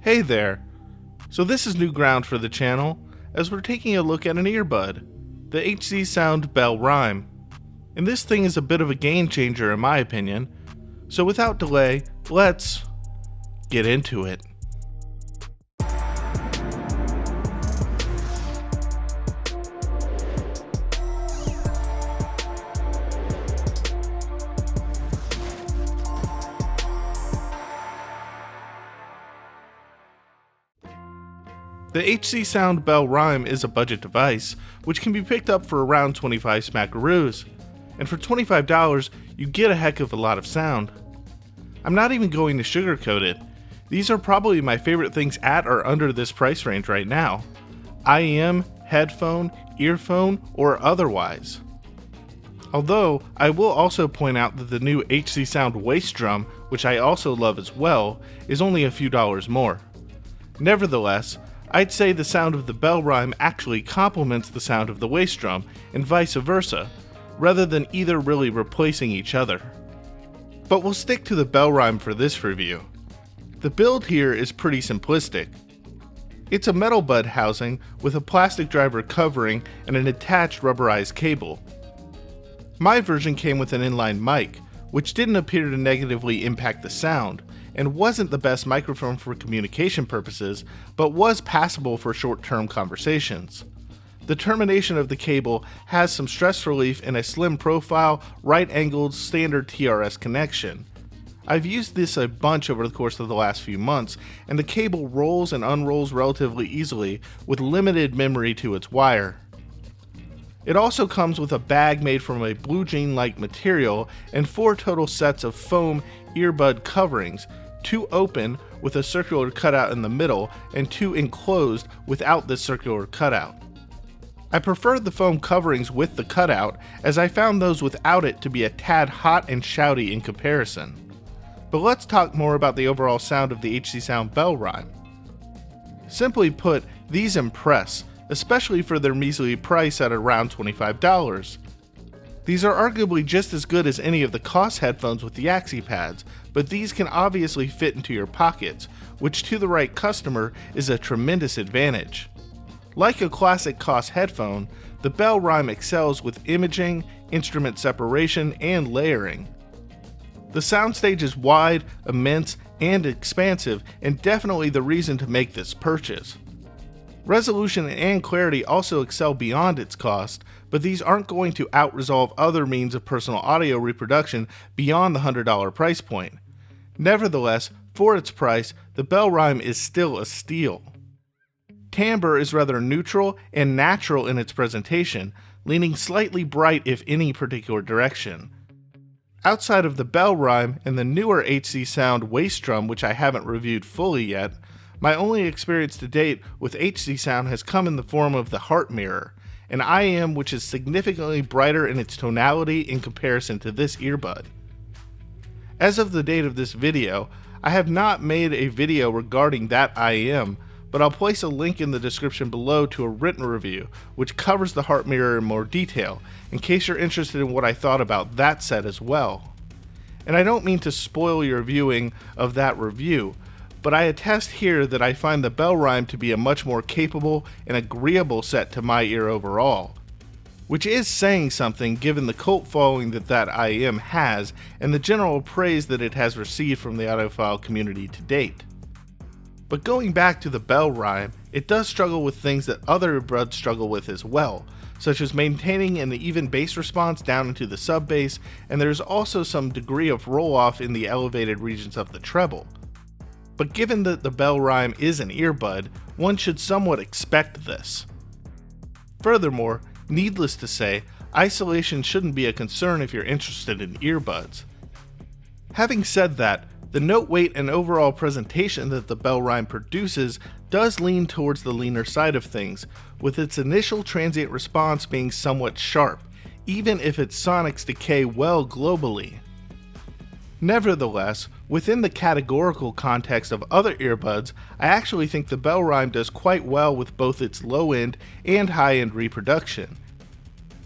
Hey there! So this is new ground for the channel, as we're taking a look at an earbud, the HZSound Bell Rhyme. And this thing is a bit of a game changer in my opinion, so without delay, let's get into it. The HZSound Bell Rhyme is a budget device, which can be picked up for around 25 smackaroos, and for $25 you get a heck of a lot of sound. I'm not even going to sugarcoat it, these are probably my favorite things at or under this price range right now. IEM, headphone, earphone, or otherwise. Although, I will also point out that the new HZSound Waist Drum, which I also love as well, is only a few dollars more. Nevertheless, I'd say the sound of the Bell Rhyme actually complements the sound of the Waist Drum, and vice versa, rather than either really replacing each other. But we'll stick to the Bell Rhyme for this review. The build here is pretty simplistic. It's a metal bud housing with a plastic driver covering and an attached rubberized cable. My version came with an inline mic, which didn't appear to negatively impact the sound, and wasn't the best microphone for communication purposes, but was passable for short-term conversations. The termination of the cable has some stress relief in a slim profile, right-angled standard TRS connection. I've used this a bunch over the course of the last few months, and the cable rolls and unrolls relatively easily with limited memory to its wire. It also comes with a bag made from a blue jean-like material and 4 total sets of foam earbud coverings, 2 open with a circular cutout in the middle and 2 enclosed without this circular cutout. I preferred the foam coverings with the cutout as I found those without it to be a tad hot and shouty in comparison. But let's talk more about the overall sound of the HZSound Bell Rhyme. Simply put, these impress, especially for their measly price at around $25. These are arguably just as good as any of the COS headphones with the Axi pads, but these can obviously fit into your pockets, which to the right customer is a tremendous advantage. Like a classic COS headphone, the Bell Rhyme excels with imaging, instrument separation, and layering. The soundstage is wide, immense, and expansive, and definitely the reason to make this purchase. Resolution and clarity also excel beyond its cost, but these aren't going to out-resolve other means of personal audio reproduction beyond the $100 price point. Nevertheless, for its price, the Bell Rhyme is still a steal. Timbre is rather neutral and natural in its presentation, leaning slightly bright if any particular direction. Outside of the Bell Rhyme and the newer HZSound Waist Drum, which I haven't reviewed fully yet, my only experience to date with HZSound has come in the form of the Heart Mirror, an IEM which is significantly brighter in its tonality in comparison to this earbud. As of the date of this video, I have not made a video regarding that IEM, but I'll place a link in the description below to a written review which covers the Heart Mirror in more detail, in case you're interested in what I thought about that set as well. And I don't mean to spoil your viewing of that review, but I attest here that I find the Bell Rhyme to be a much more capable and agreeable set to my ear overall. Which is saying something given the cult following that IEM has and the general praise that it has received from the audiophile community to date. But going back to the Bell Rhyme, it does struggle with things that other earbuds struggle with as well, such as maintaining an even bass response down into the sub bass, and there's also some degree of roll-off in the elevated regions of the treble. But given that the Bell Rhyme is an earbud, one should somewhat expect this. Furthermore, needless to say, isolation shouldn't be a concern if you're interested in earbuds. Having said that, the note weight and overall presentation that the Bell Rhyme produces does lean towards the leaner side of things, with its initial transient response being somewhat sharp, even if its sonics decay well globally. Nevertheless, within the categorical context of other earbuds, I actually think the Bell Rhyme does quite well with both its low-end and high-end reproduction.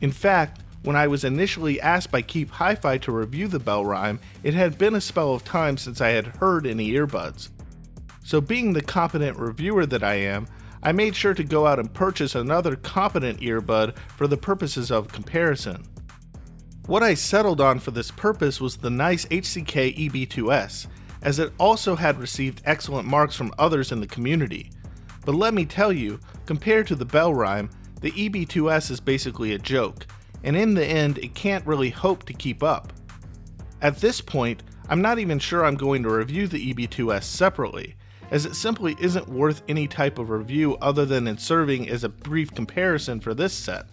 In fact, when I was initially asked by Keep Hi-Fi to review the Bell Rhyme, it had been a spell of time since I had heard any earbuds. So being the competent reviewer that I am, I made sure to go out and purchase another competent earbud for the purposes of comparison. What I settled on for this purpose was the NICEHCK EB2S, as it also had received excellent marks from others in the community. But let me tell you, compared to the Bell Rhyme, the EB2S is basically a joke, and in the end it can't really hope to keep up. At this point, I'm not even sure I'm going to review the EB2S separately, as it simply isn't worth any type of review other than in serving as a brief comparison for this set.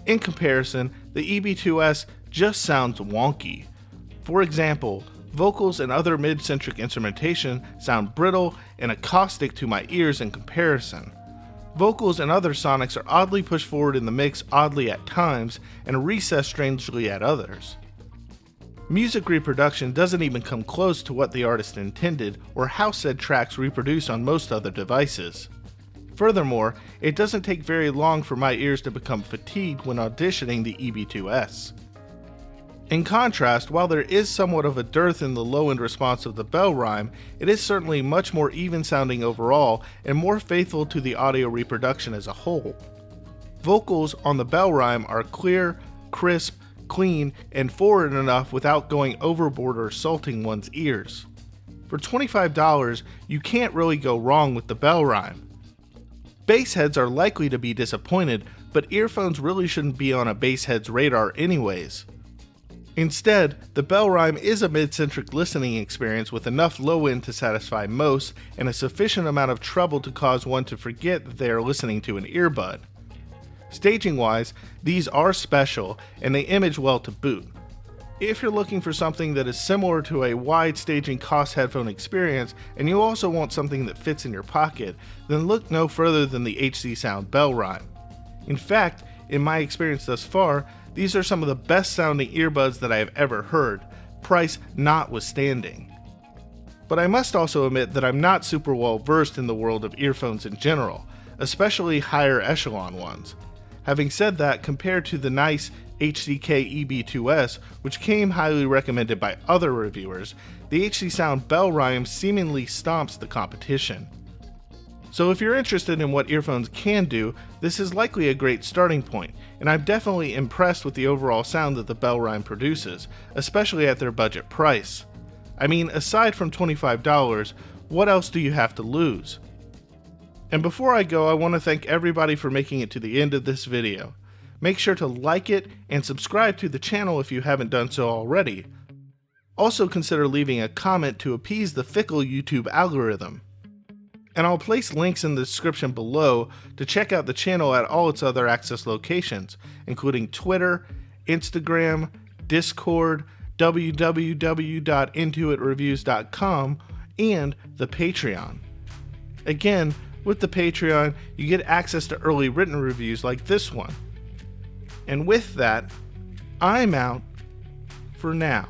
In comparison, the EB2S just sounds wonky. For example, vocals and other mid-centric instrumentation sound brittle and acoustic to my ears in comparison. Vocals and other sonics are oddly pushed forward in the mix oddly at times and recessed strangely at others. Music reproduction doesn't even come close to what the artist intended or how said tracks reproduce on most other devices. Furthermore, it doesn't take very long for my ears to become fatigued when auditioning the EB2S. In contrast, while there is somewhat of a dearth in the low-end response of the Bell Rhyme, it is certainly much more even-sounding overall and more faithful to the audio reproduction as a whole. Vocals on the Bell Rhyme are clear, crisp, clean, and forward enough without going overboard or assaulting one's ears. For $25, you can't really go wrong with the Bell Rhyme. Bass heads are likely to be disappointed, but earphones really shouldn't be on a bass head's radar anyways. Instead, the Bell Rhyme is a mid-centric listening experience with enough low-end to satisfy most and a sufficient amount of treble to cause one to forget that they are listening to an earbud. Staging-wise, these are special and they image well to boot. If you're looking for something that is similar to a wide staging cost headphone experience and you also want something that fits in your pocket, then look no further than the HZSound Bell Rhyme. In fact, in my experience thus far, these are some of the best sounding earbuds that I have ever heard, price notwithstanding. But I must also admit that I'm not super well versed in the world of earphones in general, especially higher echelon ones. Having said that, compared to the NICEHCK EB2S, which came highly recommended by other reviewers, the HZSound Bell Rhyme seemingly stomps the competition. So if you're interested in what earphones can do, this is likely a great starting point, and I'm definitely impressed with the overall sound that the Bell Rhyme produces, especially at their budget price. I mean, aside from $25, what else do you have to lose? And before I go, I want to thank everybody for making it to the end of this video. Make sure to like it and subscribe to the channel if you haven't done so already. Also consider leaving a comment to appease the fickle YouTube algorithm. And I'll place links in the description below to check out the channel at all its other access locations, including Twitter, Instagram, Discord, www.InToItReviews.com, and the Patreon. Again, with the Patreon, you get access to early written reviews like this one. And with that, I'm out for now.